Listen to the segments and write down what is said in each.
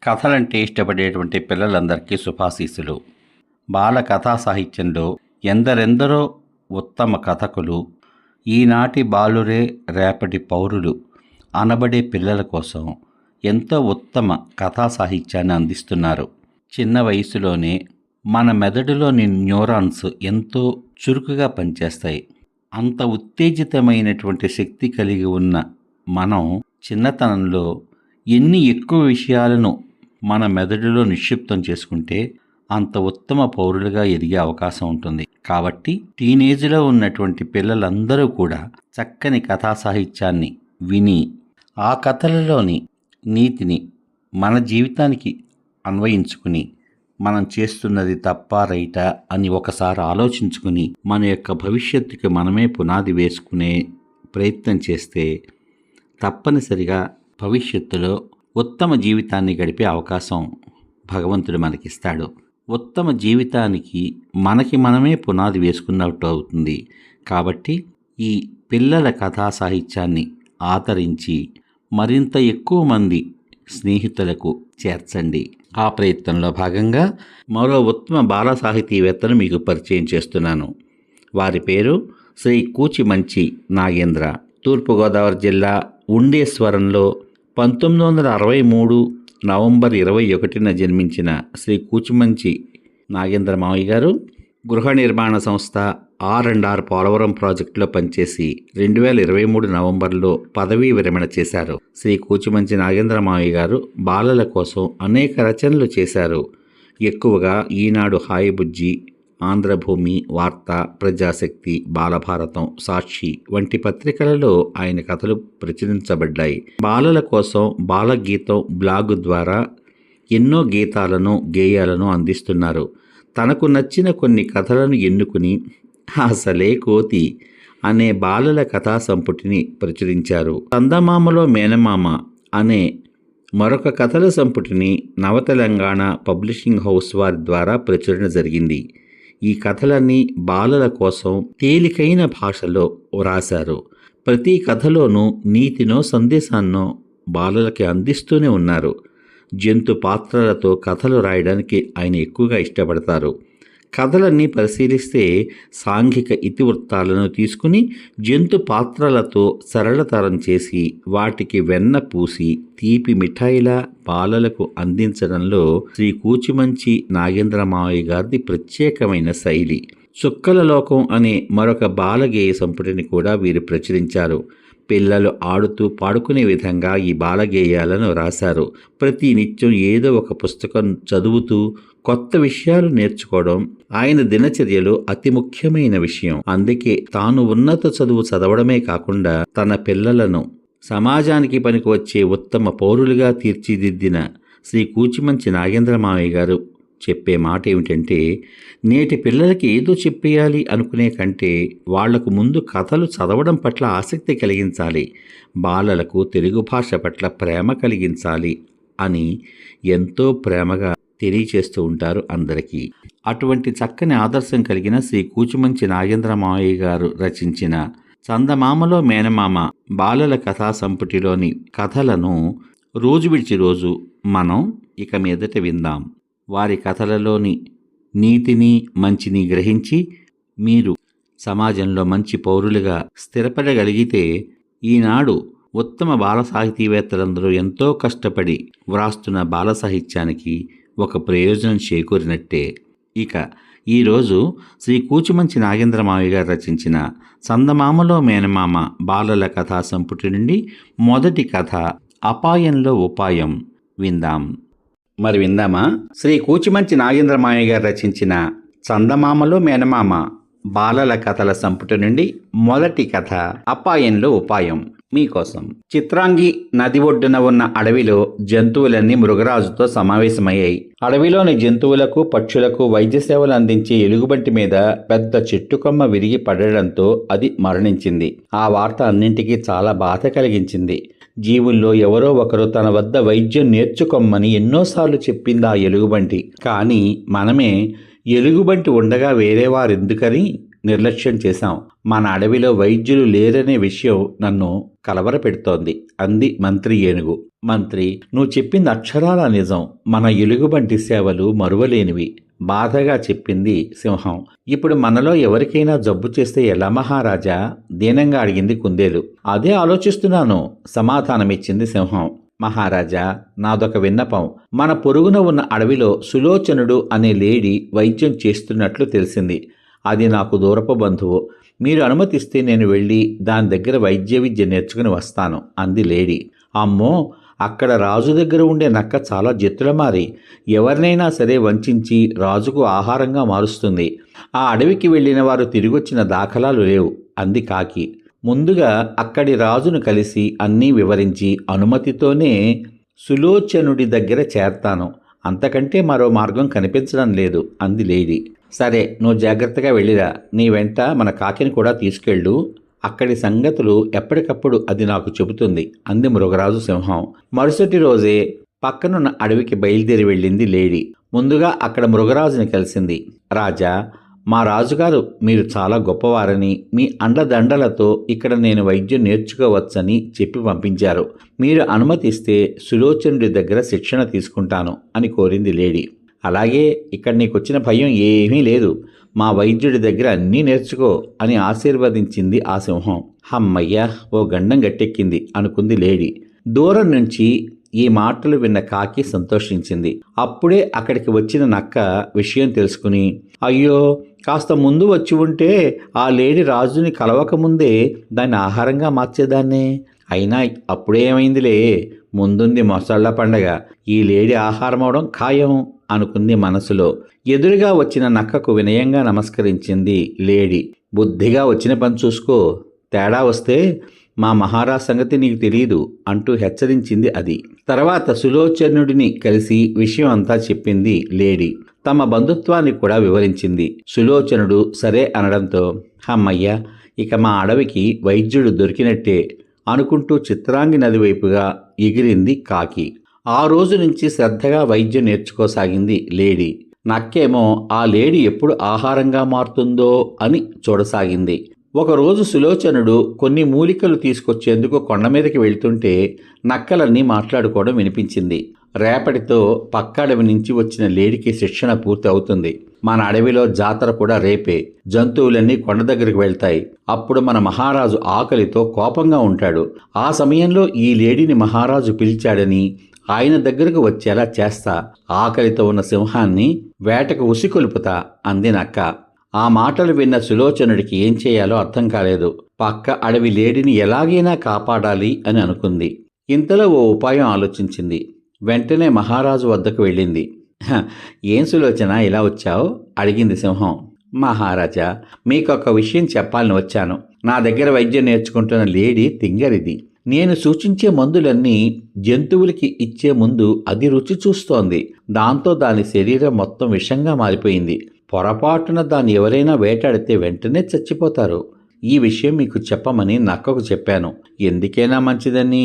కథలంటే ఇష్టపడేటువంటి పిల్లలందరికీ శుభాశీస్సులు. బాల కథా సాహిత్యంలో ఎందరెందరో ఉత్తమ కథకులు ఈనాటి బాలురే రేపటి పౌరులు అనబడే పిల్లల కోసం ఎంతో ఉత్తమ కథా సాహిత్యాన్ని అందిస్తున్నారు. చిన్న వయసులోనే మన మెదడులోని న్యూరాన్స్ ఎంతో చురుకుగా పనిచేస్తాయి. అంత ఉత్తేజితమైనటువంటి శక్తి కలిగి ఉన్న మనం చిన్నతనంలో ఎన్ని ఎక్కువ విషయాలను మన మెదడులో నిక్షిప్తం చేసుకుంటే అంత ఉత్తమ పౌరులుగా ఎదిగే అవకాశం ఉంటుంది. కాబట్టి టీనేజ్లో ఉన్నటువంటి పిల్లలందరూ కూడా చక్కని కథా సాహిత్యాన్ని విని ఆ కథలలోని నీతిని మన జీవితానికి అన్వయించుకుని మనం చేస్తున్నది తప్పా రైటా అని ఒకసారి ఆలోచించుకుని మన యొక్క భవిష్యత్తుకి మనమే పునాది వేసుకునే ప్రయత్నం చేస్తే తప్పనిసరిగా భవిష్యత్తులో ఉత్తమ జీవితాన్ని గడిపే అవకాశం భగవంతుడు మనకిస్తాడు. ఉత్తమ జీవితానికి మనకి మనమే పునాది వేసుకున్నట్టు అవుతుంది. కాబట్టి ఈ పిల్లల కథా సాహిత్యాన్ని ఆదరించి మరింత ఎక్కువ మంది స్నేహితులకు చేర్చండి. ఆ ప్రయత్నంలో భాగంగా మరో ఉత్తమ బాల సాహితీవేత్తను మీకు పరిచయం చేస్తున్నాను. వారి పేరు శ్రీ కూచిమంచి నాగేంద్ర. తూర్పుగోదావరి జిల్లా ఉండేశ్వరంలో 1963 నవంబర్ 21న జన్మించిన శ్రీ కూచిమంచి నాగేంద్ర మావయ్య గారు గృహ నిర్మాణ సంస్థ R&R పోలవరం ప్రాజెక్టులో పనిచేసి 2023 నవంబర్లో పదవీ విరమణ చేశారు. శ్రీ కూచిమంచి నాగేంద్ర మావయ్య గారు బాలల కోసం అనేక రచనలు చేశారు. ఎక్కువగా ఈనాడు, హాయిబుజ్జి, ఆంధ్రభూమి, వార్త, ప్రజాశక్తి, బాలభారతం, సాక్షి వంటి పత్రికలలో ఆయన కథలు ప్రచురించబడ్డాయి. బాలల కోసం బాలగీతం బ్లాగు ద్వారా ఎన్నో గీతాలను, గేయాలను అందిస్తున్నారు. తనకు నచ్చిన కొన్ని కథలను ఎన్నుకుని అసలే కోతి అనే బాలల కథా సంపుటిని ప్రచురించారు. చందమామలో మేనమామ అనే మరొక కథల సంపుటిని నవతెలంగాణ పబ్లిషింగ్ హౌస్ వారి ద్వారా ప్రచురణ జరిగింది. ఈ కథలన్నీ బాలల కోసం తేలికైన భాషలో వ్రాశారు. ప్రతి కథలోనూ నీతినో సందేశాన్నో బాలలకి అందిస్తూనే ఉన్నారు. జంతు పాత్రలతో కథలు రాయడానికి ఆయన ఎక్కువగా ఇష్టపడతారు. కథలన్నీ పరిశీలిస్తే సాంఘిక ఇతివృత్తాలను తీసుకుని జంతు పాత్రలతో సరళతరం చేసి వాటికి వెన్న పూసి తీపి మిఠాయిలా బాలలకు అందించడంలో శ్రీ కూచిమంచి నాగేంద్ర మావయ్య గారిది ప్రత్యేకమైన శైలి. చుక్కల లోకం అనే మరొక బాలగేయ సంపుటిని కూడా వీరు ప్రచురించారు. పిల్లలు ఆడుతూ పాడుకునే విధంగా ఈ బాలగేయాలను రాశారు. ప్రతి నిత్యం ఏదో ఒక పుస్తకం చదువుతూ కొత్త విషయాలు నేర్చుకోవడం ఆయన దినచర్యలో అతి ముఖ్యమైన విషయం. అందుకే తాను ఉన్నత చదువు చదవడమే కాకుండా తన పిల్లలను సమాజానికి పనికి వచ్చే ఉత్తమ పౌరులుగా తీర్చిదిద్దిన శ్రీ కూచిమంచి నాగేంద్ర మావయ్య గారు చెప్పే మాట ఏమిటంటే, నేటి పిల్లలకి ఏదో చెప్పేయాలి అనుకునే కంటే వాళ్లకు ముందు కథలు చదవడం పట్ల ఆసక్తి కలిగించాలి, బాలలకు తెలుగు భాష పట్ల ప్రేమ కలిగించాలి అని ఎంతో ప్రేమగా తెలియచేస్తూ ఉంటారు అందరికీ. అటువంటి చక్కని ఆదర్శం కలిగిన శ్రీ కూచిమంచి నాగేంద్ర మావయ్య గారు రచించిన చందమామలో మేనమామ బాలల కథా సంపుటిలోని కథలను రోజు విడిచి రోజు మనం ఇక మీదట విందాం. వారి కథలలోని నీతిని, మంచిని గ్రహించి మీరు సమాజంలో మంచి పౌరులుగా స్థిరపడగలిగితే ఈనాడు ఉత్తమ బాల సాహితీవేత్తలందరూ ఎంతో కష్టపడి వ్రాస్తున్న బాల సాహిత్యానికి ఒక ప్రయోజనం చేకూరినట్టే. ఇక ఈరోజు శ్రీ కూచిమంచి నాగేంద్ర మావయ్య గారు రచించిన చందమామలో మేనమామ బాలల కథా సంపుటి నుండి మొదటి కథ అపాయంలో ఉపాయం విందాం. మరి విందామా? శ్రీ కూచిమంచి నాగేంద్ర మావయ్య గారు రచించిన చందమామలో మేనమామ బాలల కథల సంపుటి నుండి మొదటి కథ అపాయంలో ఉపాయం మీకోసం. చిత్రాంగి నది ఒడ్డున ఉన్న అడవిలో జంతువులన్నీ మృగరాజుతో సమావేశమయ్యాయి. అడవిలోని జంతువులకు, పక్షులకు వైద్య సేవలు అందించే ఎలుగుబంటి మీద పెద్ద చెట్టు కొమ్మ విరిగి పడడంతో అది మరణించింది. ఆ వార్త అన్నింటికీ చాలా బాధ కలిగించింది. జీవుల్లో ఎవరో ఒకరు తన వద్ద వైద్యం నేర్చుకోమని ఎన్నోసార్లు చెప్పింది ఆ ఎలుగుబంటి. కానీ మనమే ఎలుగుబంటి ఉండగా వేరేవారెందుకని నిర్లక్ష్యం చేశాం. మన అడవిలో వైద్యులు లేరనే విషయం నన్ను కలవరపెడుతోంది అంది మంత్రి ఏనుగు. మంత్రి, నువ్వు చెప్పింది అక్షరాల నిజం. మన ఎలుగుబంటి సేవలు మరువలేనివి బాధగా చెప్పింది సింహం. ఇప్పుడు మనలో ఎవరికైనా జబ్బు చేస్తే ఎలా మహారాజా? దీనంగా అడిగింది కుందేలు. అదే ఆలోచిస్తున్నాను సమాధానమిచ్చింది సింహం. మహారాజా, నాదొక విన్నపం. మన పొరుగున ఉన్న అడవిలో సులోచనుడు అనే లేడీ వైద్యం చేస్తున్నట్లు తెలిసింది. అది నాకు దూరపు బంధువు. మీరు అనుమతిస్తే నేను వెళ్ళి దాని దగ్గర వైద్య విద్య నేర్చుకుని వస్తాను అంది లేడీ. అమ్మో, అక్కడ రాజు దగ్గర ఉండే నక్క చాలా జత్తులమారి ఎవరినైనా సరే వంచించి రాజుకు ఆహారంగా మారుస్తుంది. ఆ అడవికి వెళ్ళిన వారు తిరిగొచ్చిన దాఖలాలు లేవు అంది కాకి. ముందుగా అక్కడి రాజును కలిసి అన్నీ వివరించి అనుమతితోనే సులోచనుడి దగ్గర చేరతాను. అంతకంటే మరో మార్గం కనిపించడం లేదు అంది లేడీ. సరే, నువ్వు జాగ్రత్తగా వెళ్ళిరా. నీ వెంట మన కాకిని కూడా తీసుకెళ్ళు. అక్కడి సంగతులు ఎప్పటికప్పుడు అది నాకు చెబుతుంది అంది మృగరాజు సింహం. మరుసటి రోజే పక్కనున్న అడవికి బయలుదేరి వెళ్ళింది లేడీ. ముందుగా అక్కడ మృగరాజుని కలిసింది. రాజా, మా రాజుగారు మీరు చాలా గొప్పవారని, మీ అండదండలతో ఇక్కడ నేను వైద్యం నేర్చుకోవచ్చని చెప్పి పంపించారు. మీరు అనుమతిస్తే సులోచనుడి దగ్గర శిక్షణ తీసుకుంటాను అని కోరింది లేడీ. అలాగే, ఇక్కడ నీకొచ్చిన భయం ఏమీ లేదు. మా వైద్యుడి దగ్గర అన్నీ నేర్చుకో అని ఆశీర్వదించింది ఆ సింహం. హమ్మయ్యా, ఓ గండం గట్టెక్కింది అనుకుంది లేడీ. దూరం నుంచి ఈ మాటలు విన్న కాకి సంతోషించింది. అప్పుడే అక్కడికి వచ్చిన నక్క విషయం తెలుసుకుని, అయ్యో, కాస్త ముందు వచ్చి ఉంటే ఆ లేడీ రాజుని కలవకముందే దాన్ని ఆహారంగా మార్చేదాన్నే. అయినా అప్పుడేమైందిలే, ముందుంది మొసళ్ళ పండగ. ఈ లేడీ ఆహారం అవడం ఖాయం అనుకుంది మనసులో. ఎదురుగా వచ్చిన నక్కకు వినయంగా నమస్కరించింది లేడీ. బుద్ధిగా వచ్చిన పని చూసుకో, తేడా వస్తే మా మహారాజ్ సంగతి నీకు తెలియదు అంటూ హెచ్చరించింది అది. తర్వాత సులోచనుడిని కలిసి విషయం అంతా చెప్పింది లేడీ. తమ బంధుత్వాన్ని కూడా వివరించింది. సులోచనుడు సరే అనడంతో, అమ్మయ్య, ఇక మా అడవికి వైద్యుడు దొరికినట్టే అనుకుంటూ చిత్రాంగి నది వైపుగా ఎగిరింది కాకి. ఆ రోజు నుంచి శ్రద్ధగా వైద్యం నేర్చుకోసాగింది లేడీ. నక్కేమో ఆ లేడీ ఎప్పుడు ఆహారంగా మారుతుందో అని చూడసాగింది. ఒకరోజు సులోచనుడు కొన్ని మూలికలు తీసుకొచ్చేందుకు కొండ మీదకి వెళ్తుంటే నక్కలన్నీ మాట్లాడుకోవడం వినిపించింది. రేపటితో పక్క అడవి నుంచి వచ్చిన లేడీకి శిక్షణ పూర్తి అవుతుంది. మన అడవిలో జాతర కూడా రేపే. జంతువులన్నీ కొండ దగ్గరికి వెళ్తాయి. అప్పుడు మన మహారాజు ఆకలితో కోపంగా ఉంటాడు. ఆ సమయంలో ఈ లేడీని మహారాజు పిలిచాడని ఆయన దగ్గరకు వచ్చేలా చేస్తా. ఆకలితో ఉన్న సింహాన్ని వేటకు ఉసికొలుపుతా అంది నక్క. ఆ మాటలు విన్న సులోచనుడికి ఏం చేయాలో అర్థం కాలేదు. పక్క అడవి లేడీని ఎలాగైనా కాపాడాలి అని అనుకుంది. ఇంతలో ఓ ఉపాయం ఆలోచించింది. వెంటనే మహారాజు వద్దకు వెళ్ళింది. ఏం సులోచన, ఇలా వచ్చావు అడిగింది సింహం. మహారాజా, మీకొక విషయం చెప్పాలని వచ్చాను. నా దగ్గర వైద్యం నేర్చుకుంటున్న లేడీ తింగరిది. నేను సూచించే మందులన్నీ జంతువులకి ఇచ్చే ముందు అది రుచి చూస్తోంది. దాంతో దాని శరీరం మొత్తం విషంగా మారిపోయింది. పొరపాటున దాన్ని ఎవరైనా వేటాడితే వెంటనే చచ్చిపోతారు. ఈ విషయం మీకు చెప్పమని నక్కకు చెప్పాను. ఎందుకైనా మంచిదని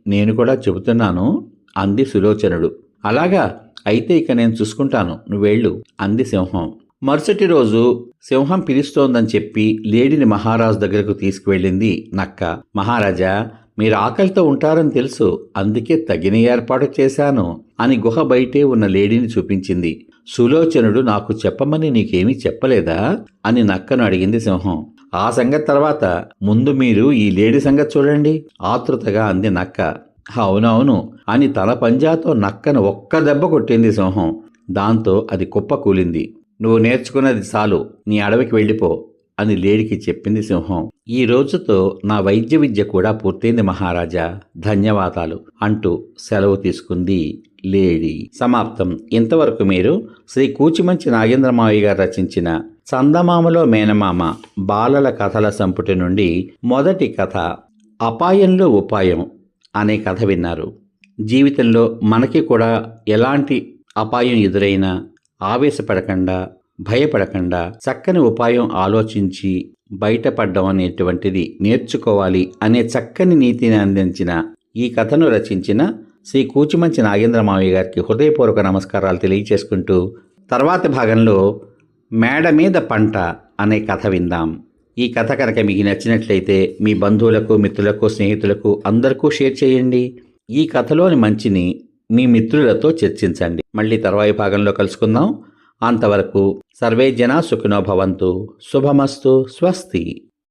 నేను కూడా చెబుతున్నాను అంది సులోచనుడు. అలాగా, అయితే ఇక నేను చూసుకుంటాను, నువ్వెళ్ళు అంది సింహం. మరుసటి రోజు సింహం పిలుస్తోందని చెప్పి లేడీని మహారాజు దగ్గరకు తీసుకువెళ్ళింది నక్క. మహారాజా, మీరు ఆకలితో ఉంటారని తెలుసు, అందుకే తగిన ఏర్పాటు చేశాను అని గుహ బయటే ఉన్న లేడీని చూపించింది. సులోచనుడు నాకు చెప్పమని నీకేమీ చెప్పలేదా అని నక్కను అడిగింది సింహం. ఆ సంగతి తర్వాత, ముందు మీరు ఈ లేడీ సంగతి చూడండి ఆతృతగా అంది నక్క. అవునవును అని తన పంజాతో నక్కను ఒక్క దెబ్బ కొట్టింది సింహం. దాంతో అది కుప్ప కూలింది. నువ్వు నేర్చుకున్నది చాలు, నీ అడవికి వెళ్ళిపో అని లేడీకి చెప్పింది సింహం. ఈ రోజుతో నా వైద్య విద్య కూడా పూర్తయింది మహారాజా, ధన్యవాదాలు అంటూ సెలవు తీసుకుంది లేడీ. సమాప్తం. ఇంతవరకు మీరు శ్రీ కూచిమంచి నాగేంద్రమావయ్య గారు రచించిన చందమామలో మేనమామ బాలల కథల సంపుటి నుండి మొదటి కథ అపాయంలో ఉపాయం అనే కథ విన్నారు. జీవితంలో మనకి కూడా ఎలాంటి అపాయం ఎదురైనా ఆవేశపడకుండా, భయపడకుండా చక్కని ఉపాయం ఆలోచించి బయటపడ్డం అనేటువంటిది నేర్చుకోవాలి అనే చక్కని నీతిని అందించిన ఈ కథను రచించిన శ్రీ కూచిమంచి నాగేంద్రమావయ్య గారికి హృదయపూర్వక నమస్కారాలు తెలియచేసుకుంటూ తర్వాతి భాగంలో మేడ మీద పంట అనే కథ విందాం. ఈ కథ కనుక మీకు నచ్చినట్లయితే మీ బంధువులకు, మిత్రులకు, స్నేహితులకు అందరికీ షేర్ చేయండి. ఈ కథలోని మంచిని మీ మిత్రులతో చర్చించండి. మళ్ళీ తర్వాయి భాగంలో కలుసుకుందాం. అంతవరకు సర్వే జనా సుఖినో భవంతు. శుభమస్తు. స్వస్తి.